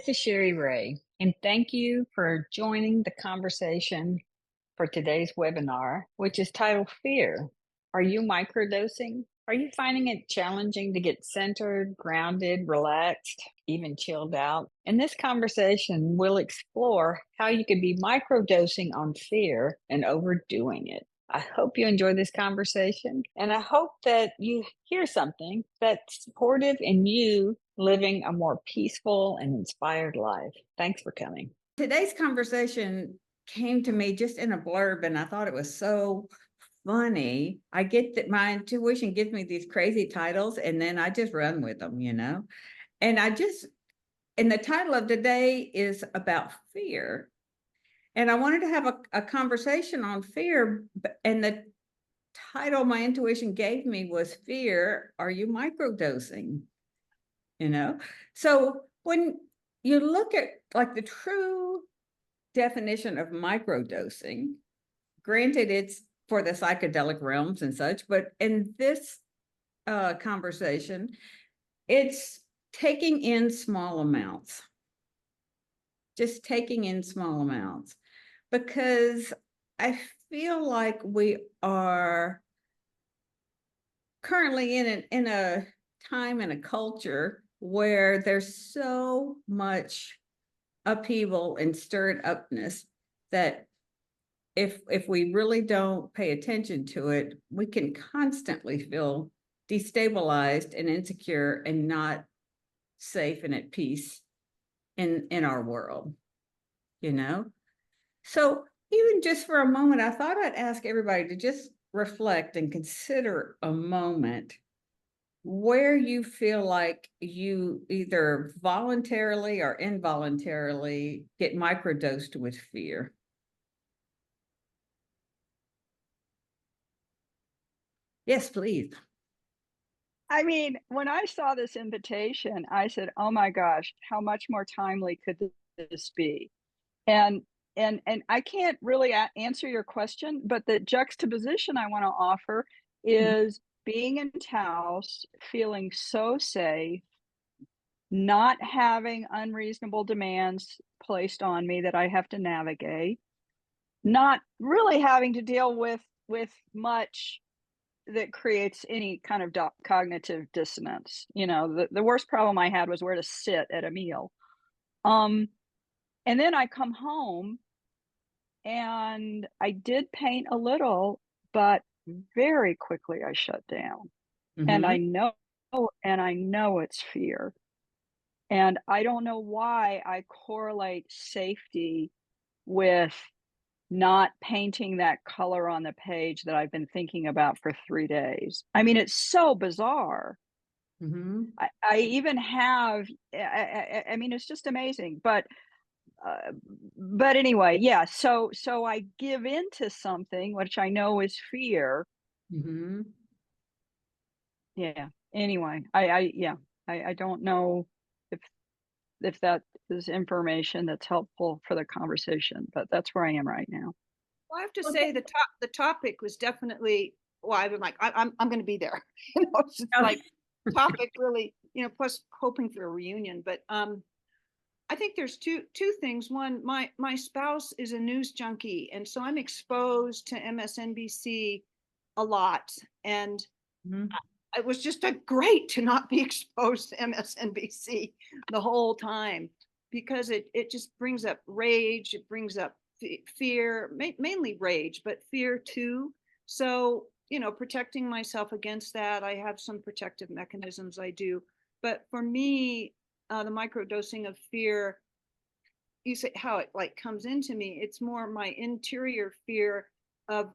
This is Sherry Ray, and thank you for joining the conversation for today's webinar, which is titled Fear. Are you microdosing? Are you finding it challenging to get centered, grounded, relaxed, even chilled out? In this conversation, we'll explore how you could be microdosing on fear and overdoing it. I hope you enjoy this conversation, and I hope that you hear something that's supportive in you living a more peaceful and inspired life. Thanks for coming. Today's conversation came to me just in a blurb, and I thought it was so funny. I get that my intuition gives me these crazy titles, and then I just run with them, And and the title of today is about fear. And I wanted to have a conversation on fear, and the title my intuition gave me was Fear, Are You Microdosing? So when you look at like the true definition of microdosing, granted it's for the psychedelic realms and such, but in this conversation, it's taking in small amounts, just taking in small amounts, because I feel like we are currently in a time and a culture where there's so much upheaval and stirred upness that if we really don't pay attention to it, we can constantly feel destabilized and insecure and not safe and at peace in our world, you know? So even just for a moment, I thought I'd ask everybody to just reflect and consider a moment where you feel like you either voluntarily or involuntarily get microdosed with fear. Yes, please. I mean, when I saw this invitation, I said, "Oh my gosh, how much more timely could this be?" And and I can't really answer your question, but the juxtaposition I want to offer is being in Taos, feeling so safe, not having unreasonable demands placed on me that I have to navigate, not really having to deal with much that creates any kind of cognitive dissonance. The worst problem I had was where to sit at a meal. Um, and then I come home and I did paint a little, but very quickly I shut down. And Mm-hmm. I know it's fear. And I don't know why I correlate safety with not painting that color on the page that I've been thinking about for 3 days. I mean, it's so bizarre. Mm-hmm. I even have I mean, it's just amazing, uh, but anyway, yeah, so I give into something which I know is fear. Mm-hmm. Yeah. Anyway, I yeah, I don't know if that is information that's helpful for the conversation, but that's where I am right now. Well, I have to Well, say the topic was definitely, well, I've been like, I'm going to be there. It's just like topic really, plus hoping for a reunion. But I think there's two things. One, my spouse is a news junkie, and so I'm exposed to MSNBC a lot, and Mhm. it was just a great to not be exposed to MSNBC the whole time, because it just brings up rage, it brings up fear, mainly rage, but fear too. So, protecting myself against that, I have some protective mechanisms I do. But for me, the microdosing of fear, you say how it like comes into me, it's more my interior fear of,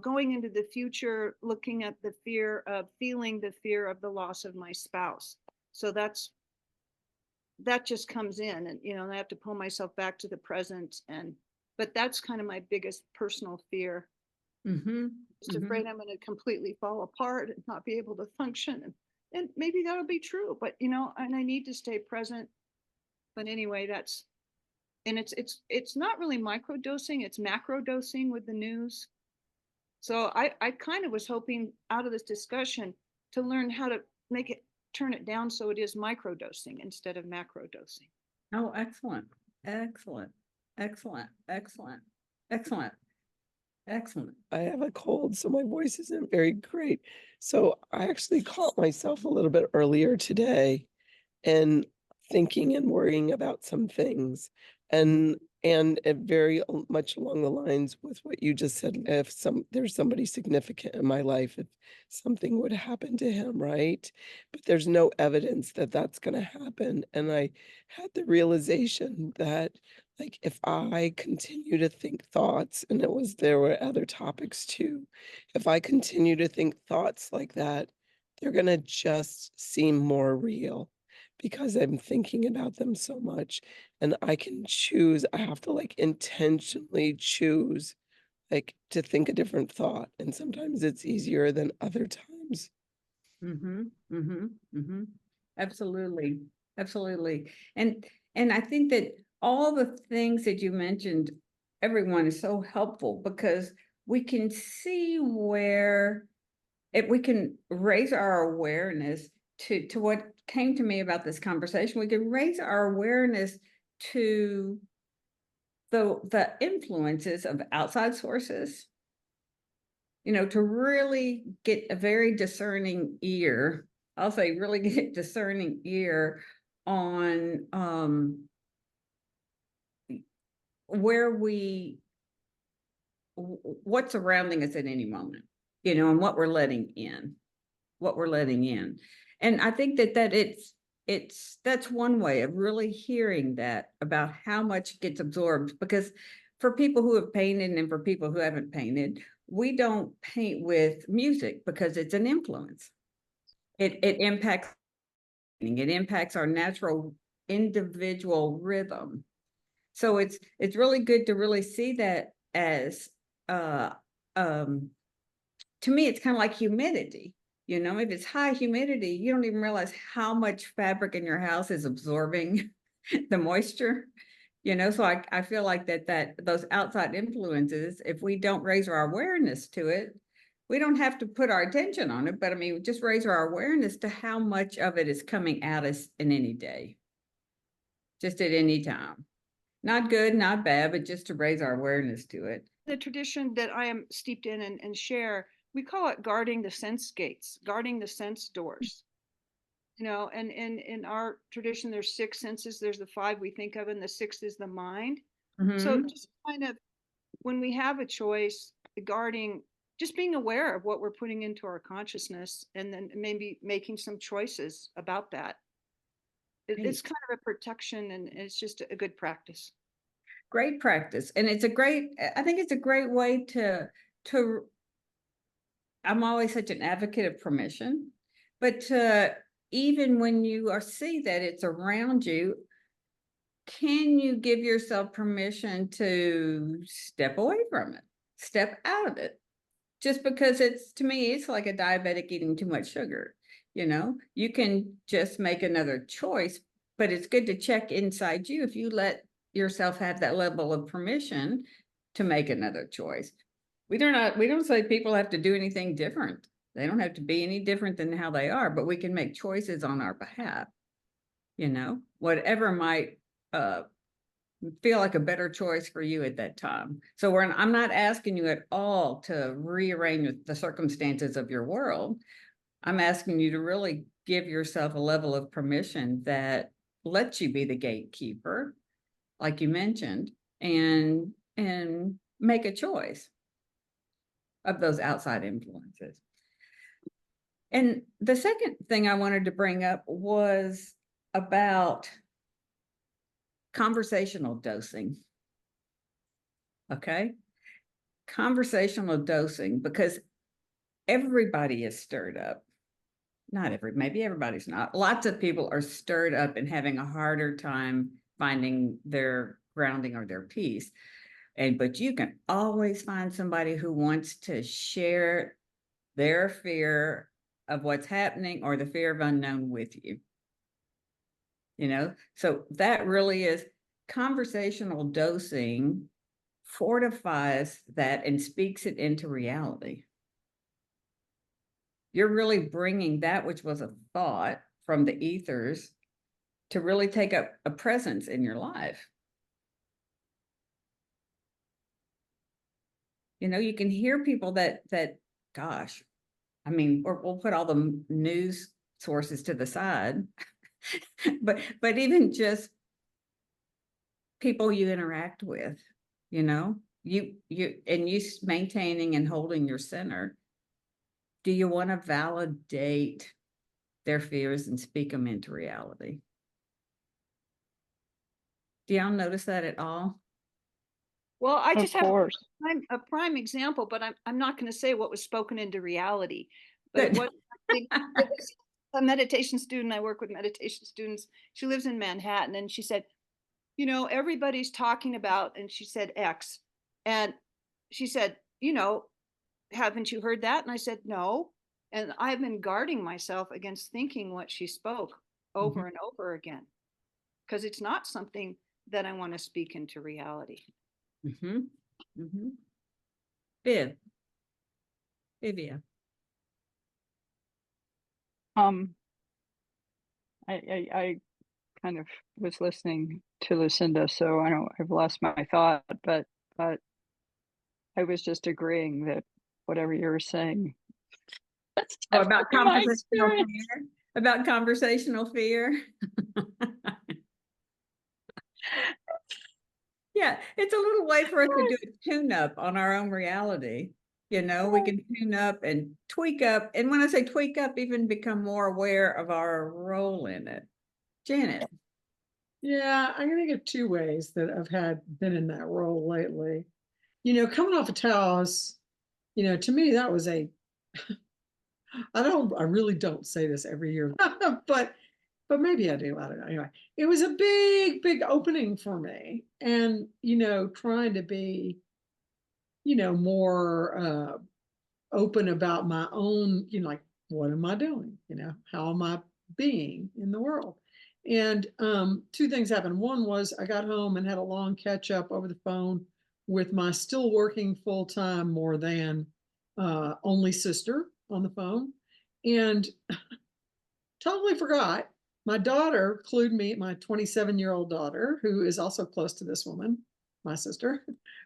going into the future, looking at the fear of feeling the fear of the loss of my spouse. So that just comes in, and I have to pull myself back to the present. But that's kind of my biggest personal fear. Mm-hmm. Just Mm-hmm. afraid I'm going to completely fall apart and not be able to function, and maybe that'll be true, but and I need to stay present. But anyway, it's not really microdosing, it's macro dosing with the news. So I kind of was hoping out of this discussion to learn how to turn it down so it is microdosing instead of macro dosing. Oh, excellent, excellent, excellent, excellent, excellent, excellent. I have a cold, so my voice isn't very great. So I actually caught myself a little bit earlier today and thinking and worrying about some things. And it very much along the lines with what you just said, if there's somebody significant in my life, if something would happen to him, right? But there's no evidence that that's going to happen. And I had the realization that like if I continue to think thoughts, and there were other topics too, if I continue to think thoughts like that, they're going to just seem more real because I'm thinking about them so much. And I can choose, I have to like intentionally choose like to think a different thought. And sometimes it's easier than other times. Mm-hmm, mm-hmm, mm-hmm. Absolutely, absolutely. And I think that all the things that you mentioned, everyone is so helpful because we can see where if we can raise our awareness to what came to me about this conversation, we can raise our awareness to the influences of outside sources, to really get a very discerning ear. I'll say really get discerning ear on where what's surrounding us at any moment, and what we're letting in. And I think that that's one way of really hearing that about how much gets absorbed, because for people who have painted and for people who haven't painted, we don't paint with music because it's an influence. It impacts our natural individual rhythm. So it's really good to really see that as uh um to me, it's kind of like humidity. If it's high humidity, you don't even realize how much fabric in your house is absorbing the moisture. So I feel like that those outside influences, if we don't raise our awareness to it, we don't have to put our attention on it, but I mean, just raise our awareness to how much of it is coming at us in any day, just at any time. Not good, not bad, but just to raise our awareness to it. The tradition that I am steeped in and share, we call it guarding the sense gates, guarding the sense doors. And in our tradition, there's 6 senses. There's the 5 we think of, and the 6th is the mind. So Mhm. just kind of when we have a choice, guarding, just being aware of what we're putting into our consciousness, and then maybe making some choices about that. It's kind of a protection, and it's just a good practice. Great practice. And I think it's a great way to, I'm always such an advocate of permission, but even when you see that it's around you, can you give yourself permission to step away from it, step out of it? Just because to me, it's like a diabetic eating too much sugar. You can just make another choice, but it's good to check inside you if you let yourself have that level of permission to make another choice. We don't say people have to do anything different. They don't have to be any different than how they are, but we can make choices on our behalf. Whatever might feel like a better choice for you at that time. So I'm not asking you at all to rearrange the circumstances of your world. I'm asking you to really give yourself a level of permission that lets you be the gatekeeper, like you mentioned, and make a choice of those outside influences. And the second thing I wanted to bring up was about conversational dosing. Okay. Conversational dosing, because everybody is stirred up. Maybe everybody's not. Lots of people are stirred up and having a harder time finding their grounding or their peace. But you can always find somebody who wants to share their fear of what's happening or the fear of unknown with you. So that really is conversational dosing, fortifies that and speaks it into reality. You're really bringing that which was a thought from the ethers to really take up a presence in your life. You know, you can hear people that, gosh, I mean, or we'll put all the news sources to the side, but even just people you interact with, you know, you maintaining and holding your center. Do you want to validate their fears and speak them into reality? Do y'all notice that at all? Well, I Of just have course. a prime example, but I'm not going to say what was spoken into reality. But Good. what I think it was a meditation student. I work with meditation students. She lives in Manhattan, and she said, you know, everybody's talking about, and she said X, and she said, you know, haven't you heard that? And I said, no. And I've been guarding myself against thinking what she spoke over and over again, because it's not something that I want to speak into reality. Mm-hmm. Mm-hmm. Vivia. I kind of was listening to Lucinda, so I've lost my thought, but I was just agreeing that whatever you were saying, that's Oh, about definitely my conversational experience. fear. About conversational fear. Yeah, it's a little way for us to do a tune-up on our own reality. You know, we can tune up and tweak up. And when I say tweak up, even become more aware of our role in it. Janet. Yeah, I'm gonna give two ways that I've been in that role lately. You know, coming off of Taos, you know, to me that was I really don't say this every year, but maybe I do. I don't know. Anyway, it was a big opening for me. And, you know, trying to be, you know, more open about my own, you know, like, what am I doing? You know, how am I being in the world? And two things happened. One was I got home and had a long catch up over the phone with my still working full time, more than only sister on the phone. And totally forgot. My daughter clued me, my 27-year-old daughter, who is also close to this woman, my sister,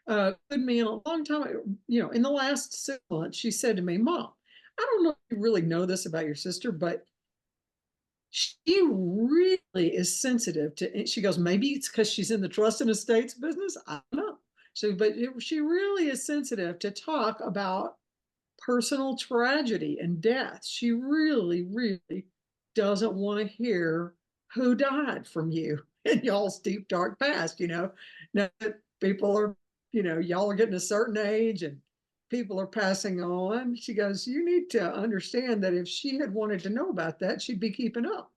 clued me in a long time, you know, in the last 6 months. She said to me, Mom, I don't know if you really know this about your sister, but she really is sensitive to, she goes, maybe it's because she's in the trust and estates business. I don't know. So, but she really is sensitive to talk about personal tragedy and death. She really doesn't want to hear who died from you in y'all's deep, dark past. You know, now that people are, you know, y'all are getting a certain age and people are passing on. She goes, you need to understand that if she had wanted to know about that, she'd be keeping up.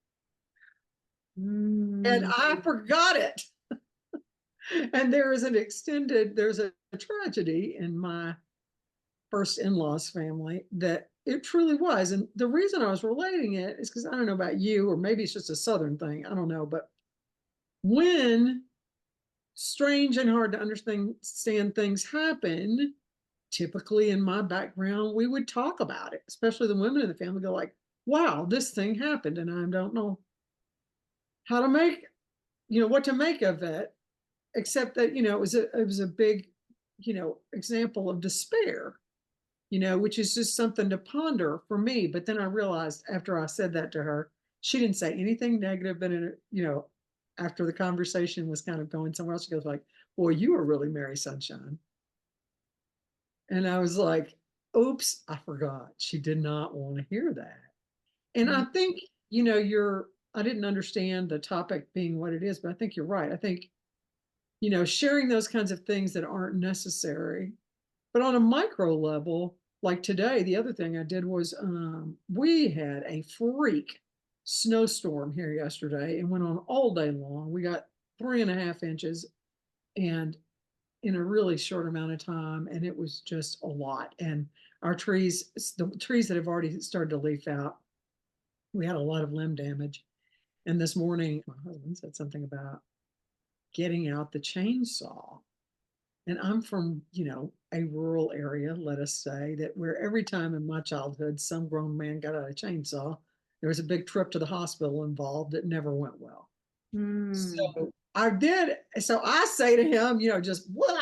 And I forgot it. And there's a tragedy in my first in-laws family that it truly was. And the reason I was relating it is because I don't know about you, or maybe it's just a Southern thing. I don't know. But when strange and hard to understand things happen, typically in my background, we would talk about it, especially the women in the family go like, wow, this thing happened. And I don't know how to make, you know, what to make of it, except that, you know, it was a big, you know, example of despair, you know, which is just something to ponder for me. But then I realized after I said that to her, she didn't say anything negative. But, you know, after the conversation was kind of going somewhere else, she goes like, boy, you are really Mary Sunshine. And I was like, oops, I forgot. She did not want to hear that. And I think, you know, I didn't understand the topic being what it is, but I think you're right. I think, you know, sharing those kinds of things that aren't necessary. But on a micro level, like today, the other thing I did was we had a freak snowstorm here yesterday and went on all day long. We got 3.5 inches and in a really short amount of time, and it was just a lot. And our trees, the trees that have already started to leaf out, we had a lot of limb damage. And this morning, my husband said something about getting out the chainsaw. And I'm from, you know, a rural area, let us say, that where every time in my childhood some grown man got out a chainsaw, there was a big trip to the hospital involved that never went well. So so I say to him, just voila,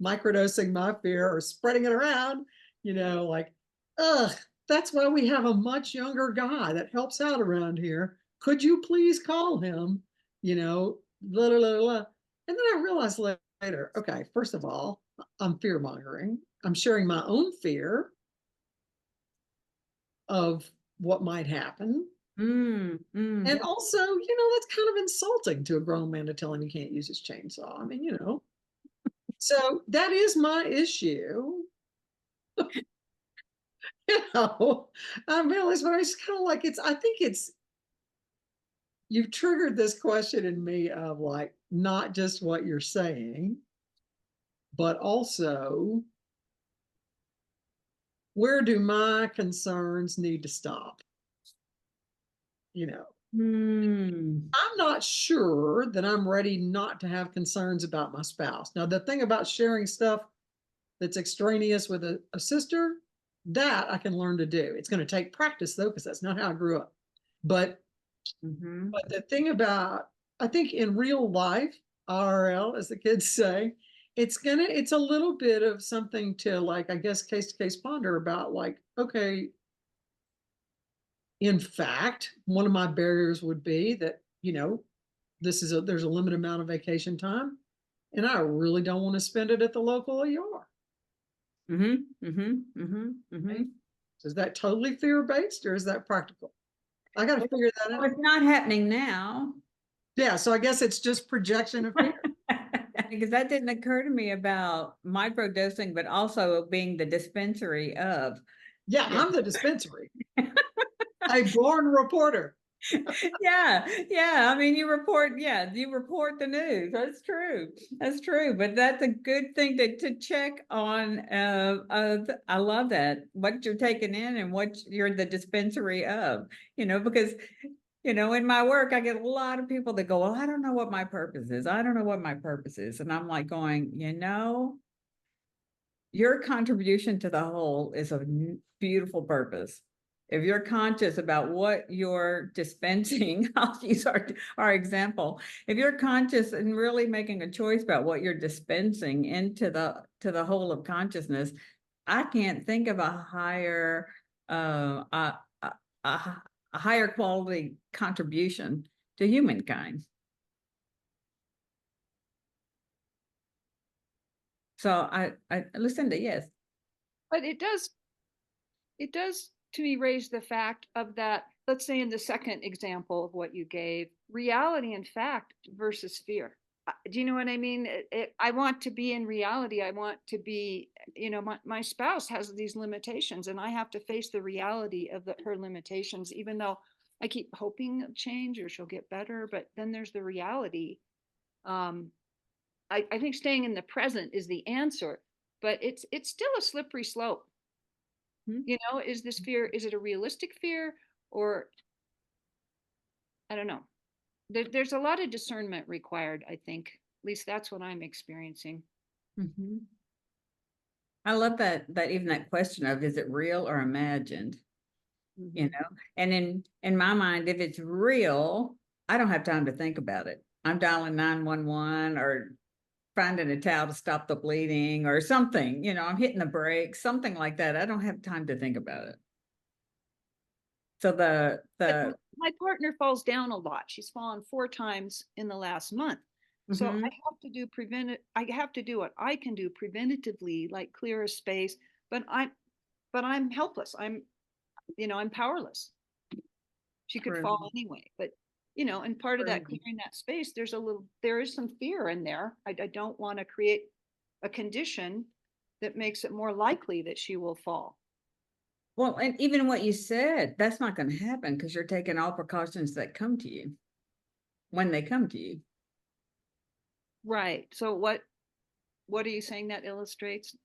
microdosing my fear or spreading it around, like, ugh, that's why we have a much younger guy that helps out around here. Could you please call him? Blah, blah, blah, blah. And then I realized later, okay, first of all, I'm fear mongering. I'm sharing my own fear of what might happen. And also, that's kind of insulting to a grown man to tell him he can't use his chainsaw. I mean, so that is my issue. I realize, but I just kind of like I think you've triggered this question in me of like, not just what you're saying, but also where do my concerns need to stop? I'm not sure that I'm ready not to have concerns about my spouse. Now, the thing about sharing stuff that's extraneous with a sister, that I can learn to do. It's going to take practice though, because that's not how I grew up. But the thing about, I think in real life, RL, as the kids say, it's a little bit of something to like, I guess, case to case ponder about like, okay, in fact, one of my barriers would be that, there's a limited amount of vacation time and I really don't want to spend it at the local ER. Right? Is that totally fear-based or is that practical? I got to figure that out. Well, it's not happening now. Yeah, so I guess it's just projection of fear. Because that didn't occur to me about microdosing, but also being the dispensary of. Yeah, I'm the dispensary. A born reporter. Yeah. I mean, you report the news. That's true. But that's a good thing to check on. I love that, what you're taking in and what you're the dispensary of, because in my work, I get a lot of people that go, well, I don't know what my purpose is. I don't know what my purpose is. And I'm like going, your contribution to the whole is a beautiful purpose. If you're conscious about what you're dispensing, I'll use our example. If you're conscious and really making a choice about what you're dispensing into the whole of consciousness, I can't think of a higher a higher quality contribution to humankind. So I listen to yes. But it does to me raise the fact of that, let's say in the second example of what you gave, reality and fact versus fear. Do you know what I mean? I want to be in reality. I want to be, my spouse has these limitations and I have to face the reality of her limitations, even though I keep hoping of change or she'll get better. But then there's the reality. I think staying in the present is the answer, but it's still a slippery slope. Is this fear, is it a realistic fear, or I don't know. There's a lot of discernment required, I think. At least that's what I'm experiencing. I love that even that question of, is it real or imagined? And in my mind, if it's real, I don't have time to think about it. I'm dialing 911 or finding a towel to stop the bleeding or something, I'm hitting the brakes, something like that. I don't have time to think about it. So my partner falls down a lot. She's fallen 4 times in the last month. So I have to do I have to do what I can do preventatively, like clear a space, but I'm helpless. I'm powerless. She could fall anyway, but and part of that clearing that space, there is some fear in there. I don't want to create a condition that makes it more likely that she will fall. Well, and even what you said, that's not going to happen because you're taking all precautions that come to you when they come to you. Right. So what are you saying that illustrates?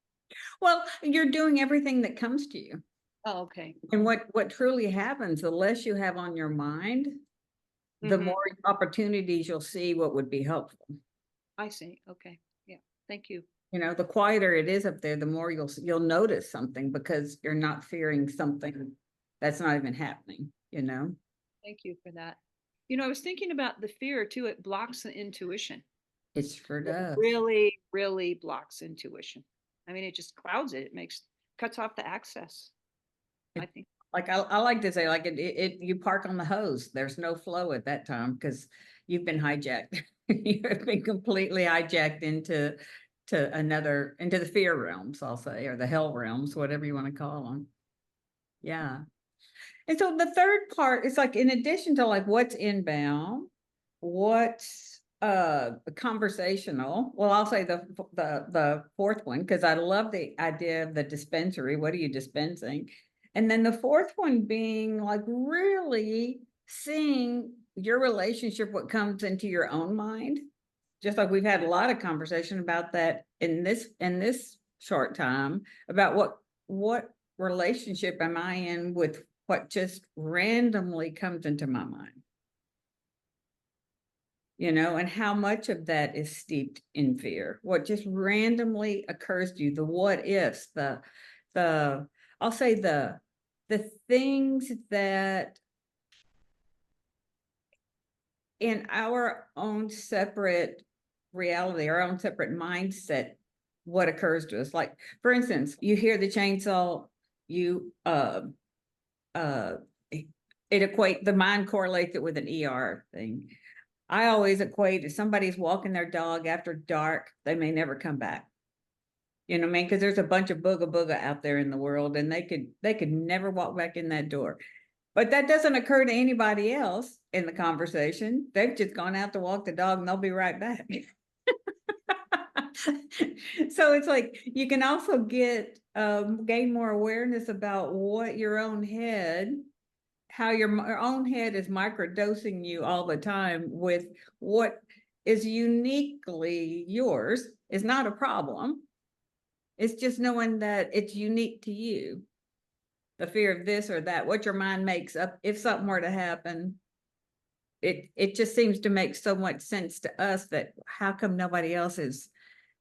Well, you're doing everything that comes to you. Oh, okay. And what truly happens, the less you have on your mind, the more opportunities you'll see what would be helpful. I see. Okay. Yeah. Thank you. The quieter it is up there, the more you'll notice something because you're not fearing something that's not even happening, Thank you for that. You know, I was thinking about the fear too. It blocks the intuition. It sure It does. really, really blocks intuition. I mean, it just clouds it. It cuts off the access. I think. Like I like to say, like you park on the hose. There's no flow at that time because you've been hijacked. You have been completely hijacked into the fear realms, I'll say, or the hell realms, whatever you want to call them. Yeah. And so the third part is like, in addition to like what's inbound, what's conversational. Well, I'll say the fourth one, because I love the idea of the dispensary. What are you dispensing? And then the fourth one being like really seeing your relationship, what comes into your own mind. Just like we've had a lot of conversation about that in this short time, about what relationship am I in with what just randomly comes into my mind, and how much of that is steeped in fear, what just randomly occurs to you, the what ifs, I'll say the things that in our own separate reality, our own separate mindset, what occurs to us. Like, for instance, you hear the chainsaw, the mind correlates it with an ER thing. I always equate, if somebody's walking their dog after dark, they may never come back. You know what I mean? Because there's a bunch of booga out there in the world, and they could never walk back in that door. But that doesn't occur to anybody else in the conversation. They've just gone out to walk the dog and they'll be right back. So it's like you can also gain more awareness about what your own head, how your own head is microdosing you all the time with what is uniquely yours is not a problem. It's just knowing that it's unique to you. The fear of this or that, what your mind makes up, if something were to happen, it just seems to make so much sense to us that how come nobody else is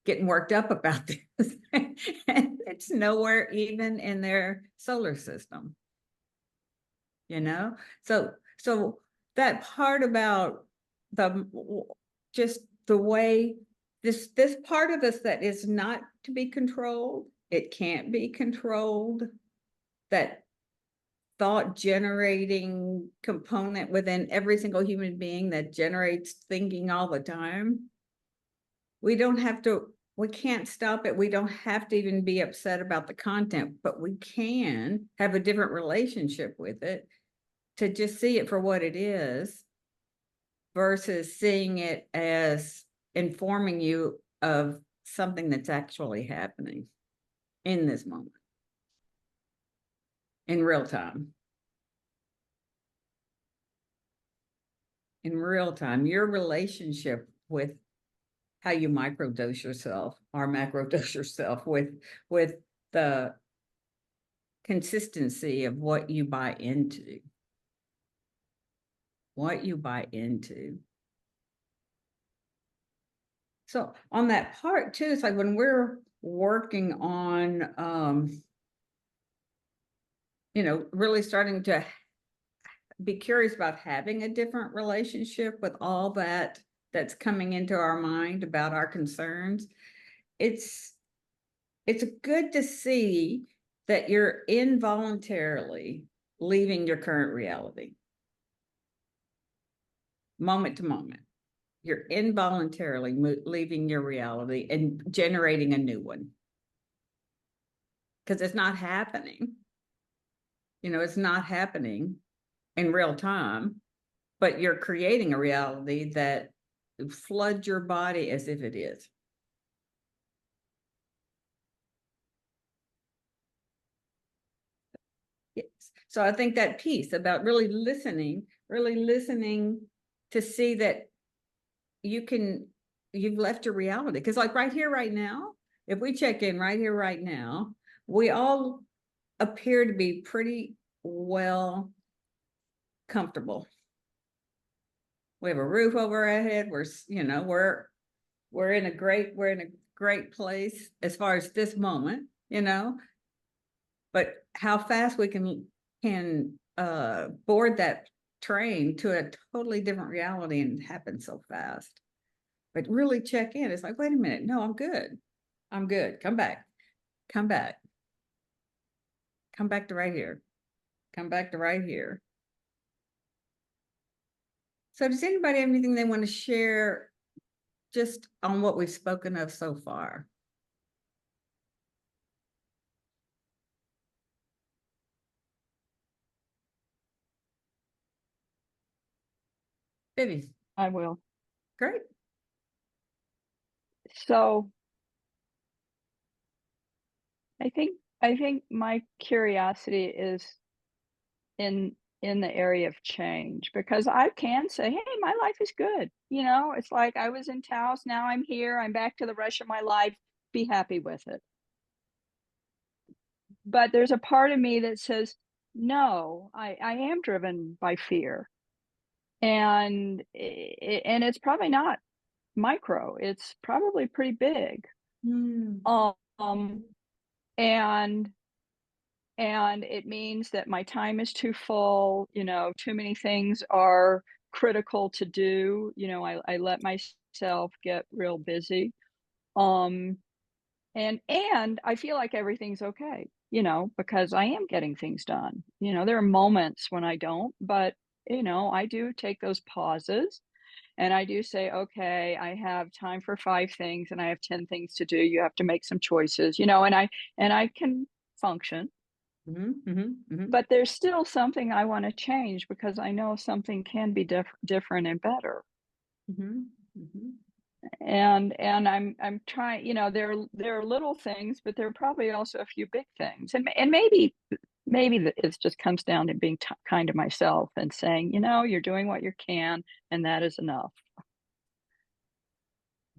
getting worked up about this? And it's nowhere even in their solar system. So that part about just the way this part of us that is not to be controlled, it can't be controlled, that thought generating component within every single human being that generates thinking all the time. We can't stop it. We don't have to even be upset about the content, but we can have a different relationship with it, to just see it for what it is versus seeing it as informing you of something that's actually happening in this moment, in real time. In real time, your relationship with how you microdose yourself or macrodose yourself with the consistency of what you buy into. What you buy into. So on that part too, it's like when we're working on, really starting to be curious about having a different relationship with all that's coming into our mind about our concerns. It's good to see that you're involuntarily leaving your current reality. Moment to moment. You're involuntarily leaving your reality and generating a new one. Because it's not happening. It's not happening in real time, but you're creating a reality that floods your body as if it is. Yes. So I think that piece about really listening to see that you've left your reality. Because like right here, right now, if we check in right here, right now, we all appear to be pretty well comfortable. We have a roof over our head. We're in a great place as far as this moment, but how fast we can board that train to a totally different reality, and it happens so fast. But really check in. It's like, wait a minute, no, I'm good. I'm good. Come back. Come back. Come back to right here. Come back to right here. So does anybody have anything they want to share just on what we've spoken of so far? Vivi, I will. great. So I think my curiosity is in the area of change, because I can say, "Hey, my life is good." You know, it's like I was in Taos, now I'm here, I'm back to the rush of my life. Be happy with it. But there's a part of me that says, "No, I am driven by fear." And and it's probably not micro, it's probably pretty big. Hmm. Um, and it means that my time is too full, you know, too many things are critical to do, you know, I let myself get real busy. Um, and I feel like everything's okay, you know, because I am getting things done. You know, there are moments when I don't, but you know, I do take those pauses and I do say, okay, I have time for 5 things and I have 10 things to do. You have to make some choices, you know, and I can function. But there's still something I want to change because I know something can be different and better. And I'm trying, you know, there are little things, but there are probably also a few big things. And maybe it just comes down to being kind to myself and saying, you know, you're doing what you can, and that is enough.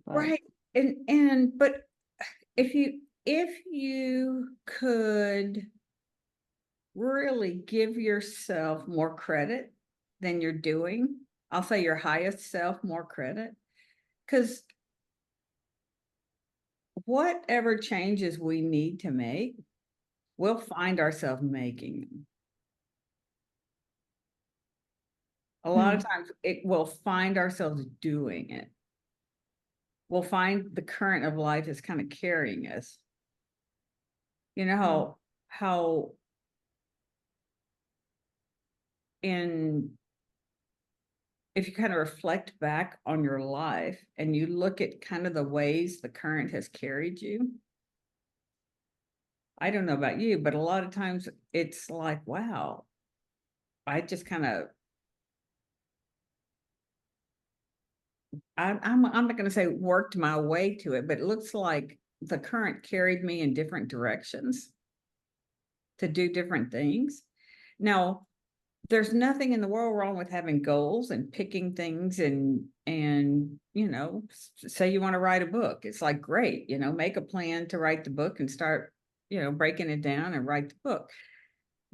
But Right. And but if you could really give yourself more credit than you're doing, I'll say your highest self more credit, because whatever changes we need to make, we'll find ourselves making them. A lot of times it will find ourselves doing it. We'll find the current of life is kind of carrying us. You know how in if you kind of reflect back on your life and you look at kind of the ways the current has carried you, I don't know about you, but a lot of times it's like, wow, I just kind of, I'm not going to say worked my way to it, but it looks like the current carried me in different directions to do different things. Now, there's nothing in the world wrong with having goals and picking things and you know, say you want to write a book. It's like, great, you know, make a plan to write the book and start, you know, breaking it down and write the book.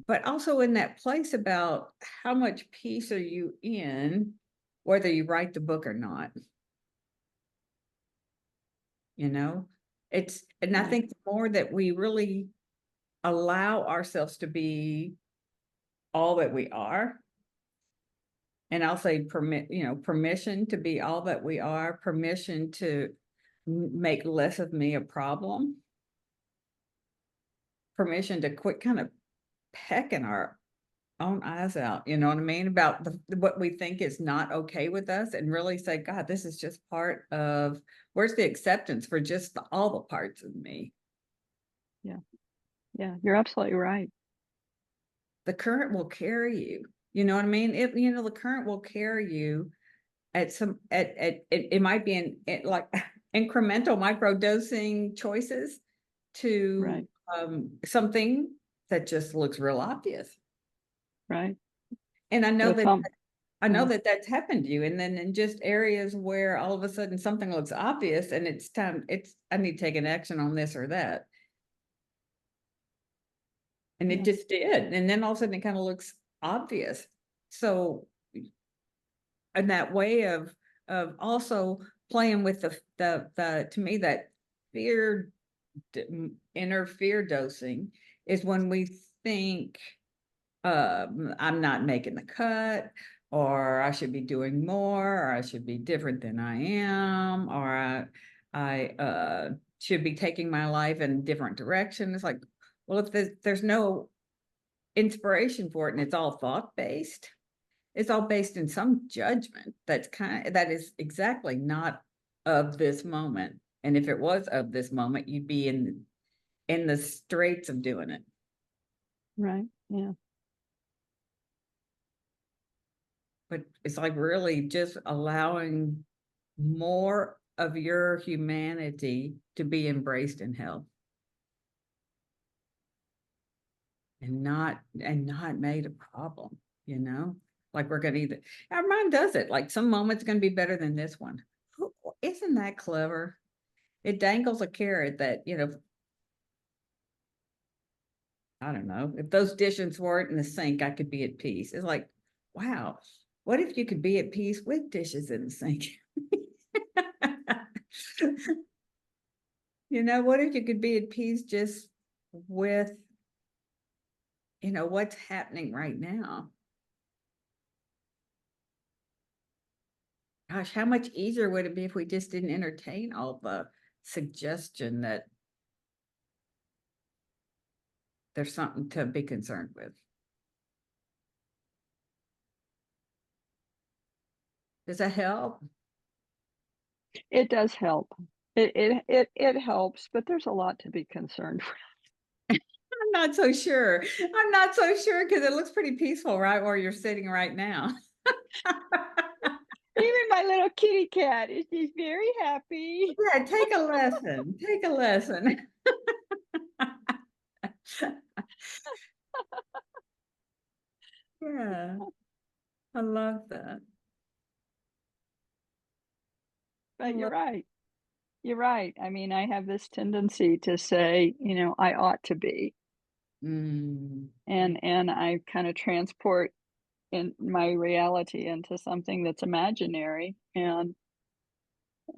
But also in that place about how much peace are you in, whether you write the book or not. You know, and I right, think the more that we really allow ourselves to be all that we are, and I'll say permission to be all that we are, permission to make less of me a problem, permission to quit kind of pecking our own eyes out, you know what I mean, about what we think is not okay with us, and really say, God, this is just part of, where's the acceptance for just all the parts of me? yeah, yeah, you're absolutely right. The current will carry you. You know what I mean? The current will carry you at some it might be like incremental micro dosing choices to Right, something that just looks real obvious. right. And To some, I know yeah, that that's happened to you. And then in just areas where all of a sudden something looks obvious and I need to take an action on this or that. And it yeah, just did. And then all of a sudden it kind of looks obvious. So, and that way of also playing with the to me, that fear, inner fear dosing is when we think, I'm not making the cut, or I should be doing more, or I should be different than I am, or I should be taking my life in a different direction. It's like, well, if there's no inspiration for it and it's all thought based, it's all based in some judgment that is exactly not of this moment. And if it was of this moment, you'd be in the straits of doing it. Right. Yeah. But it's like really just allowing more of your humanity to be embraced in health. And not made a problem, you know? Like we're gonna either, our mind does it, like some moment's gonna be better than this one. Isn't that clever? It dangles a carrot that, you know, I don't know, if those dishes weren't in the sink, I could be at peace. It's like, wow, what if you could be at peace with dishes in the sink? You know, what if you could be at peace just with, you know, what's happening right now? Gosh, how much easier would it be if we just didn't entertain all the suggestion that there's something to be concerned with? Does that help? It does help. It helps, but there's a lot to be concerned with. I'm not so sure. I'm not so sure because it looks pretty peaceful right where you're sitting right now. Even my little kitty cat is she's very happy. Yeah, take a lesson. Take a lesson. Yeah, I love that. But you're right. You're right. I mean, I have this tendency to say, you know, I ought to be. Mm. And I kind of transport in my reality into something that's imaginary, and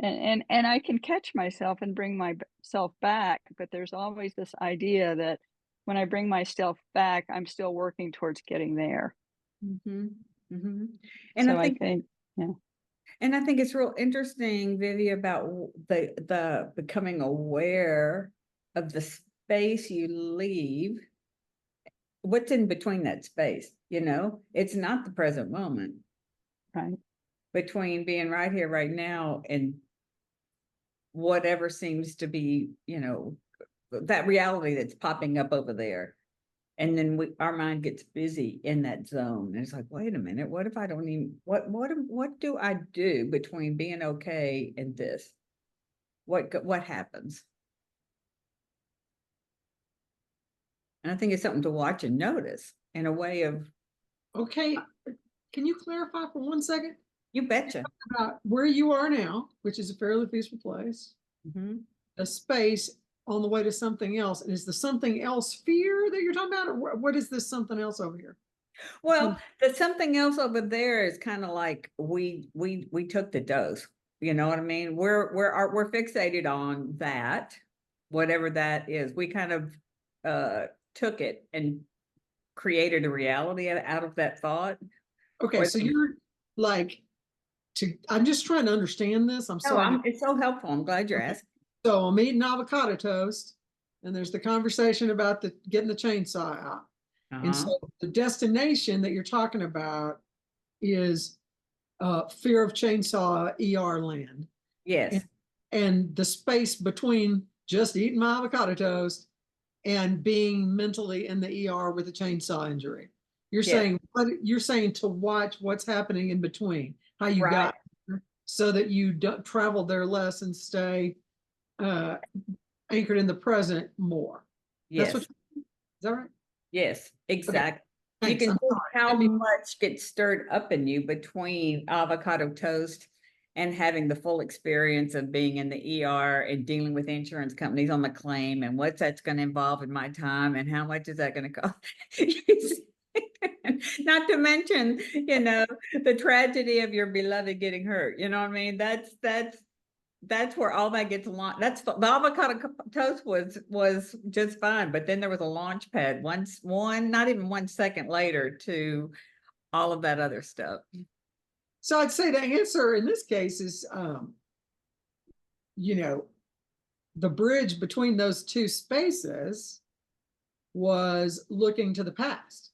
I can catch myself and bring myself back, but there's always this idea that when I bring myself back, I'm still working towards getting there. Mm-hmm. Mm-hmm. So I think, yeah. And I think it's real interesting, Vivi, about the becoming aware of the space you leave. What's in between that space? You know, it's not the present moment. Right. Between being right here, right now, and whatever seems to be, you know, that reality that's popping up over there. And then our mind gets busy in that zone. And it's like, wait a minute, what if I don't even, what do I do between being okay and this? What happens? And I think it's something to watch and notice in a way of. Okay, can you clarify for 1 second? You betcha. About where you are now, which is a fairly peaceful place, a space on the way to something else. And is the something else fear that you're talking about, or what is this something else over here? Well, the something else over there is kind of like we took the dose. You know what I mean? We're fixated on that, whatever that is. We kind of took it and created a reality out of that thought. Okay, so you're like, I'm just trying to understand this. I'm sorry. It's so helpful. I'm glad you're asking. So I'm eating avocado toast, and there's the conversation about getting the chainsaw out. And so the destination that you're talking about is fear of chainsaw ER land. Yes. And the space between just eating my avocado toast and being mentally in the ER with a chainsaw injury. You're saying to watch what's happening in between, how you got there, so that you don't travel there less and stay anchored in the present more. Yes. Is that right? Yes, exactly. Okay. You can see how much gets stirred up in you between avocado toast and having the full experience of being in the ER and dealing with insurance companies on the claim and what that's going to involve in my time and how much is that going to cost. Not to mention, you know, the tragedy of your beloved getting hurt. You know what I mean? That's where all that gets launched. The avocado toast was just fine, but then there was a launch pad not even 1 second later to all of that other stuff. So I'd say the answer in this case is, you know, the bridge between those two spaces was looking to the past.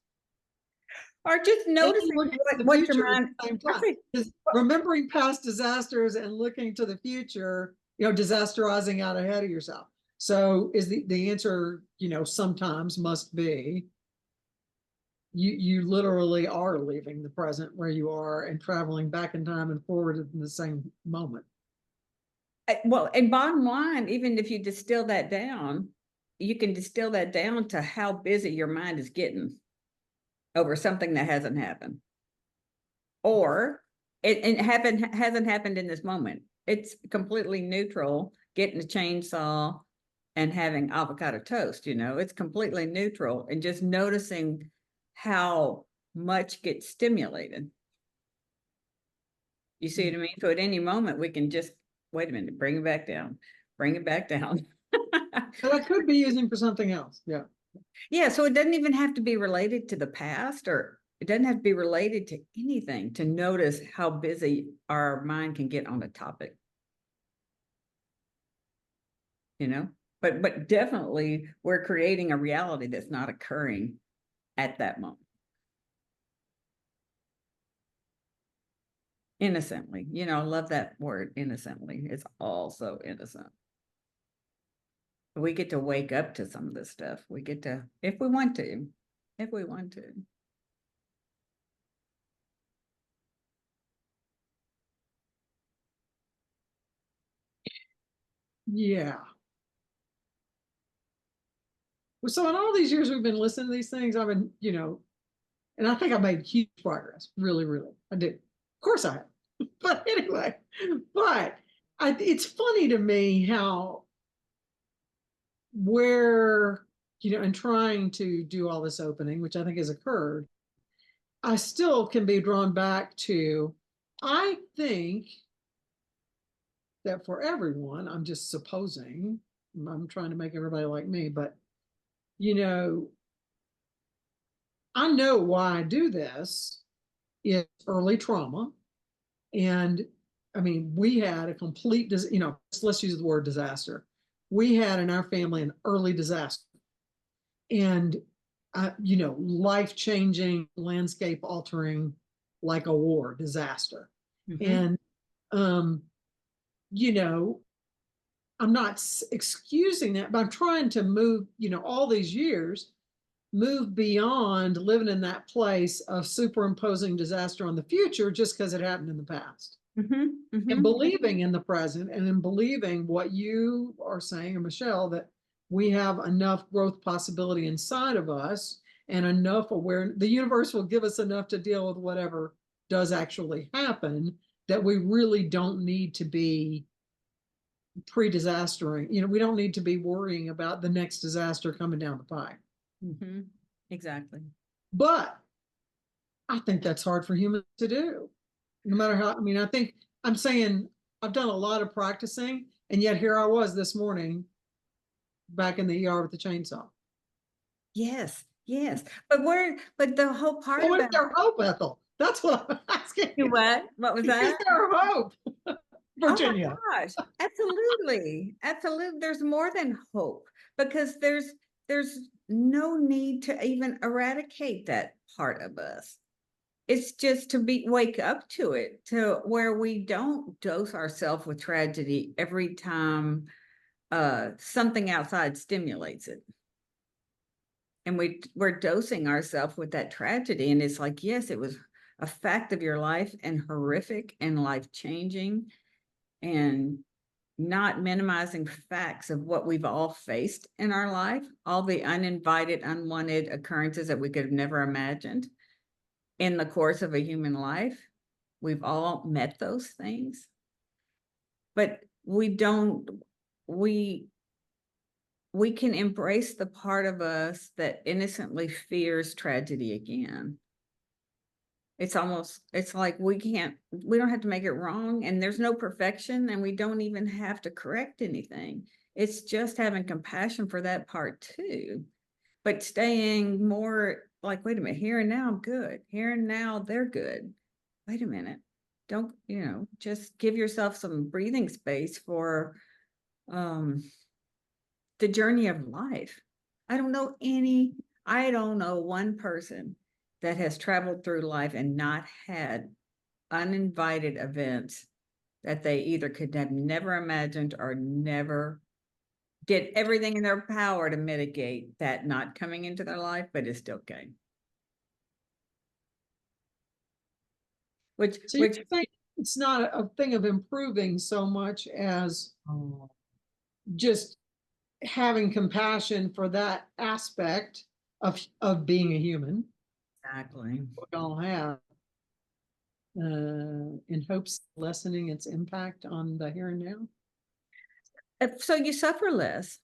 Or just And noticing looking to the what your future at mind, the same I time. think, Because remembering past disasters and looking to the future, disasterizing out ahead of yourself. So is the answer, sometimes must be you literally are leaving the present where you are and traveling back in time and forward in the same moment. well, and bottom line, even if you distill that down, you can distill that down to how busy your mind is getting over something that hasn't happened. Or it hasn't happened in this moment. It's completely neutral, getting a chainsaw and having avocado toast, it's completely neutral, and just noticing how much gets stimulated. You see what I mean? So at any moment we can just, wait a minute, bring it back down, bring it back down. But I could be using for something else. Yeah. Yeah, so it doesn't even have to be related to the past, or it doesn't have to be related to anything to notice how busy our mind can get on a topic. But definitely we're creating a reality that's not occurring at that moment. Innocently, I love that word, innocently. It's all so innocent. We get to wake up to some of this stuff. We get to, if we want to. Yeah. So in all these years we've been listening to these things, I've been, and I think I made huge progress. Really, really. I did. Of course I have. But anyway, it's funny to me how in trying to do all this opening, which I think has occurred, I still can be drawn back to, I think that for everyone, I'm just supposing, I'm trying to make everybody like me, but I know why I do this. It's early trauma. And I mean, we had a complete, let's use the word disaster. We had in our family an early disaster. And, life-changing, landscape-altering, like a war disaster. And, I'm not excusing that, but I'm trying to move, all these years, move beyond living in that place of superimposing disaster on the future just because it happened in the past. And believing in the present, and in believing what you are saying, Michelle, that we have enough growth possibility inside of us and enough awareness, the universe will give us enough to deal with whatever does actually happen, that we really don't need to be pre-disastering. We don't need to be worrying about the next disaster coming down the pipe. Exactly. But I think that's hard for humans to do. No matter how, I think I'm saying I've done a lot of practicing, and yet here I was this morning back in the ER with the chainsaw. Yes. But the whole part So about is there hope, Ethel? That's what I'm asking you. What was that? Is there hope? Virginia. Oh my gosh, absolutely. There's more than hope, because there's no need to even eradicate that part of us. It's just to wake up to it, to where we don't dose ourselves with tragedy every time something outside stimulates it. And we're dosing ourselves with that tragedy. And it's like, yes, it was a fact of your life and horrific and life-changing, and not minimizing facts of what we've all faced in our life, all the uninvited, unwanted occurrences that we could have never imagined in the course of a human life. We've all met those things, but we can embrace the part of us that innocently fears tragedy again. It's like we don't have to make it wrong, and there's no perfection, and we don't even have to correct anything. It's just having compassion for that part too, but staying more like, wait a minute, here and now I'm good. Here and now they're good. Wait a minute. Don't, just give yourself some breathing space for the journey of life. I don't know one person that has traveled through life and not had uninvited events that they either could have never imagined or never did everything in their power to mitigate that not coming into their life, but it still came. Which So you think it's not a thing of improving so much as just having compassion for that aspect of being a human. exactly. We all have, in hopes of lessening its impact on the here and now. So you suffer less,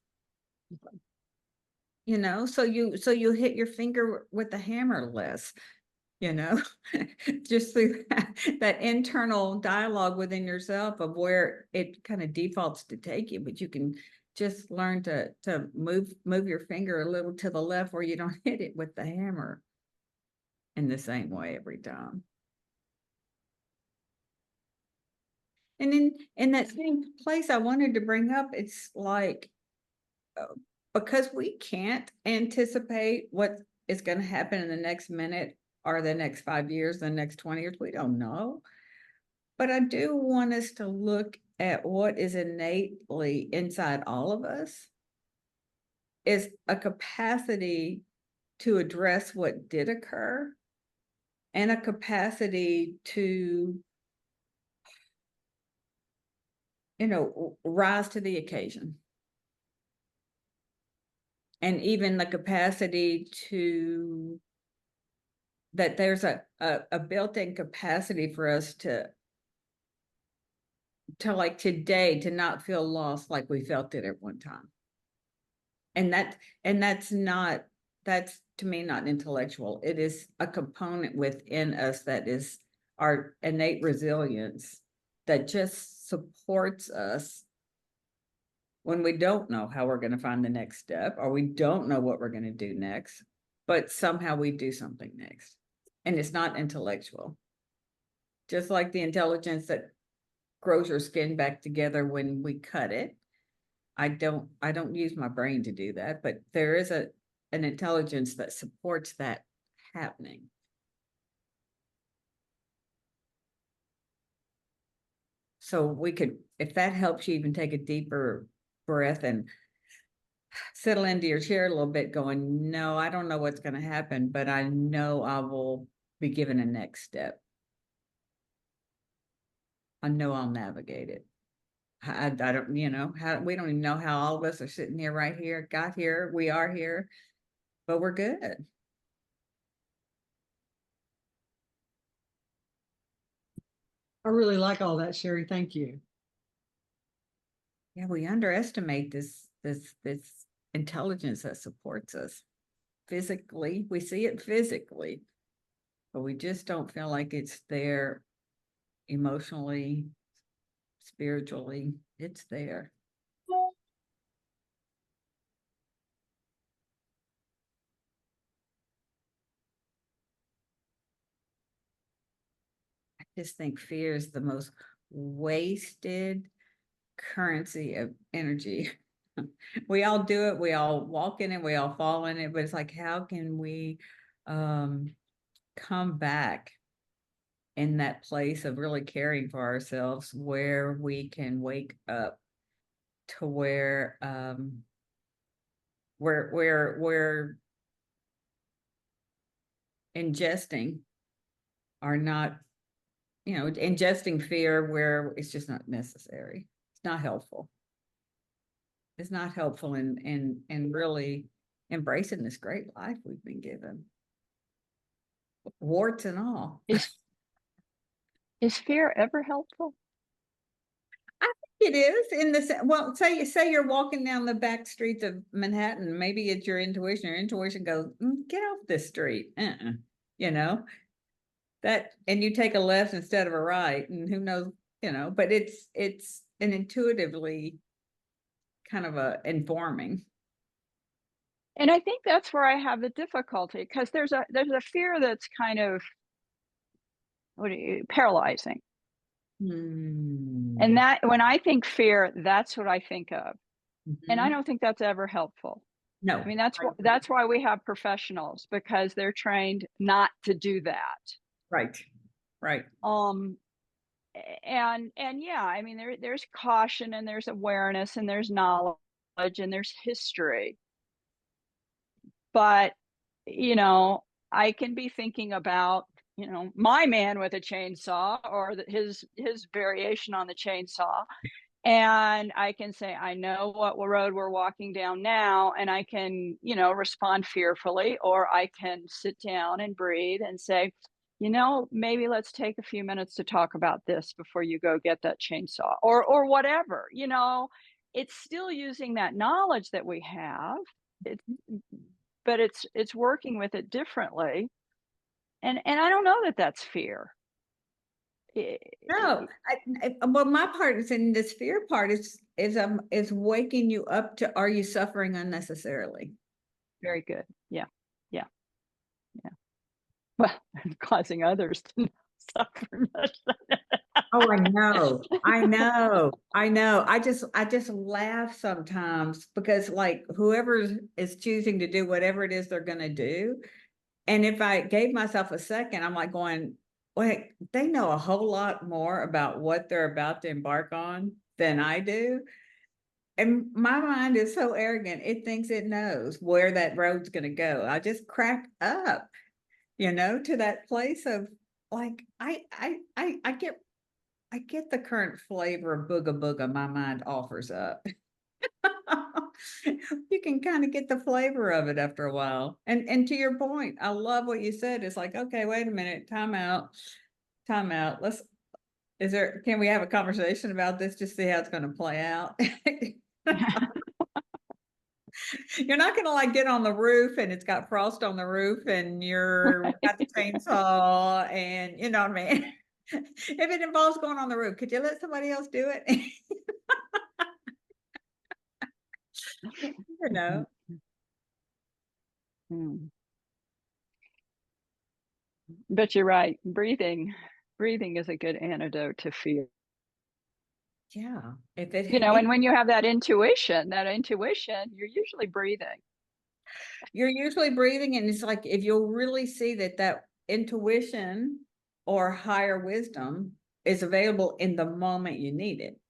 so you hit your finger with the hammer less, just through that internal dialogue within yourself of where it kind of defaults to take you, but you can just learn to move your finger a little to the left where you don't hit it with the hammer in the same way every time. And in that same place, I wanted to bring up, it's like, because we can't anticipate what is going to happen in the next minute or the next 5 years, the next 20 years, we don't know. But I do want us to look at what is innately inside all of us is a capacity to address what did occur and a capacity to, rise to the occasion. And even the capacity to, that there's a built-in capacity for us to like today, to not feel lost like we felt it at one time. And that's to me not intellectual. It is a component within us that is our innate resilience that just supports us when we don't know how we're going to find the next step, or we don't know what we're going to do next, but somehow we do something next. And it's not intellectual. Just like the intelligence that grows your skin back together when we cut it. I don't use my brain to do that, but there is an intelligence that supports that happening. So we could, if that helps you even take a deeper breath and settle into your chair a little bit going, no, I don't know what's going to happen, but I know I will be given a next step. I know I'll navigate it. I don't, how we don't even know how all of us are sitting here right here, got here, we are here, but we're good. I really like all that, Sherry. Thank you. Yeah, we underestimate this intelligence that supports us physically. We see it physically, but we just don't feel like it's there emotionally, spiritually. It's there. I just think fear is the most wasted currency of energy. We all do it, we all walk in it, we all fall in it, but it's like, how can we come back in that place of really caring for ourselves where we can wake up to where we're ingesting are not, ingesting fear where it's just not necessary. It's not helpful. It's not helpful in really embracing this great life we've been given, warts and all. Is fear ever helpful? I think it is in the well. Say you're walking down the back streets of Manhattan. Maybe it's your intuition. Your intuition goes, "Get off this street," that, and you take a left instead of a right, and who knows, But it's an intuitively kind of a informing. And I think that's where I have the difficulty, because there's a fear that's kind of, paralyzing. And Hmm. that, when I think fear, that's what I think of. And I Mhm. don't think that's ever helpful. I No, mean, I agree. that's why we have professionals, because they're trained not to do that. Right, right. Um, and yeah, I mean, there's caution, and there's awareness, and there's knowledge, and there's history. But, you know, I can be thinking about, my man with a chainsaw, or his variation on the chainsaw. And I can say, I know what road we're walking down now, and I can, respond fearfully, or I can sit down and breathe and say, maybe let's take a few minutes to talk about this before you go get that chainsaw, or whatever. It's still using that knowledge that we have. It's but it's working with it differently. And I don't know that that's fear. I- No, I- well, my part is in this fear part is waking you up to, are you suffering unnecessarily? Very good. Yeah. Yeah. Yeah. Well, causing others to suffer much. Oh, I know, I know, I know. I just laugh sometimes because like whoever is choosing to do whatever it is they're gonna do. And if I gave myself a second, I'm like going, wait, they know a whole lot more about what they're about to embark on than I do. And my mind is so arrogant, it thinks it knows where that road's gonna go. I just crack up, to that place of like, I get the current flavor of booga booga my mind offers up. You can kind of get the flavor of it after a while. And to your point, I love what you said. It's like, okay, wait a minute, time out, time out. Can we have a conversation about this to see how it's going to play out? You're not gonna like get on the roof and it's got frost on the roof and you're got the chainsaw and you know what I mean? If it involves going on the roof, could you let somebody else do it? You know? Mm. But you're right. Breathing is a good antidote to fear. Yeah. If it And when you have that intuition, you're usually breathing. you're usually breathing and it's like if you'll really see that intuition or higher wisdom is available in the moment you need it.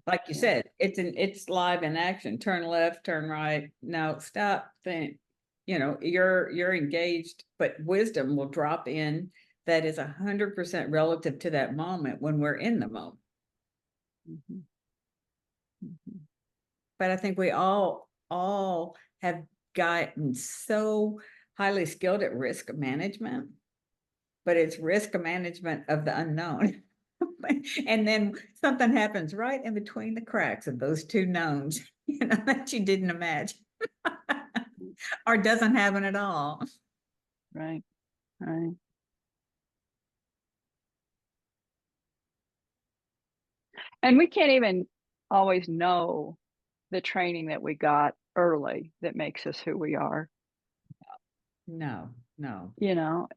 Like you Yeah. said, it's live in action. Turn left, turn right. No, stop. Think. You're engaged, but wisdom will drop in that is 100% relative to that moment when we're in the moment. Mhm. Mhm. But I think we all have gotten so highly skilled at risk management, but it's risk management of the unknown. And then something happens right in between the cracks of those two knowns, that you didn't imagine or doesn't happen at all. Right. Right. And we can't even always know the training that we got early that makes us who we are. No, no.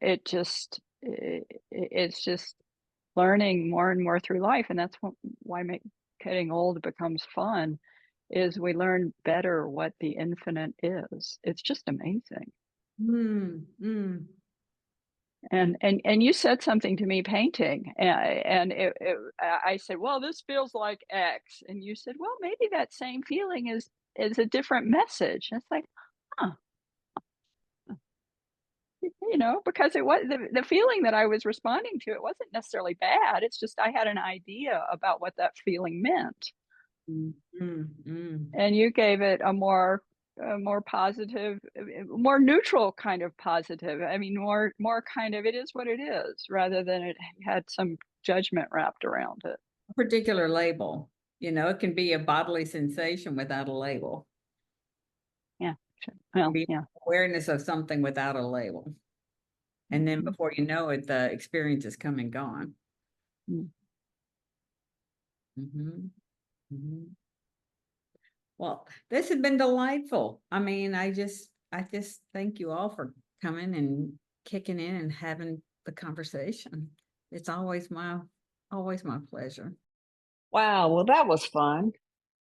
It's just learning more and more through life, and that's why getting old becomes fun. Is we learn better what the infinite is. It's just amazing. Mm, mm. And you said something to me painting, and I said, well, this feels like X, and you said, well, maybe that same feeling is a different message. And it's like, huh. Because it was the feeling that I was responding to, it wasn't necessarily bad. It's just I had an idea about what that feeling meant. Mm, mm, mm. And you gave it a more positive, more neutral kind of positive. I mean, more kind of, it is what it is, rather than it had some judgment wrapped around it. A particular label, it can be a bodily sensation without a label. Yeah, sure. It can Well, be yeah. awareness of something without a label. And then Mhm. before you know it, the experience is come and gone. Mm. Mm-hmm. Mm-hmm. Well, this has been delightful. I mean, I just thank you all for coming and kicking in and having the conversation. It's always my pleasure. Wow, well, that was fun.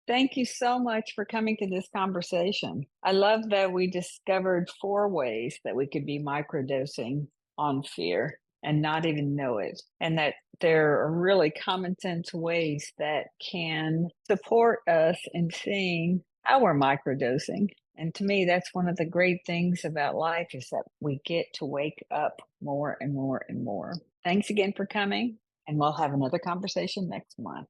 Thank you so much for coming to this conversation. I love that we discovered 4 ways that we could be microdosing on fear and not even know it, and that there are really common sense ways that can support us in seeing how we're microdosing. And to me, that's one of the great things about life is that we get to wake up more and more and more. Thanks again for coming, and we'll have another conversation next month.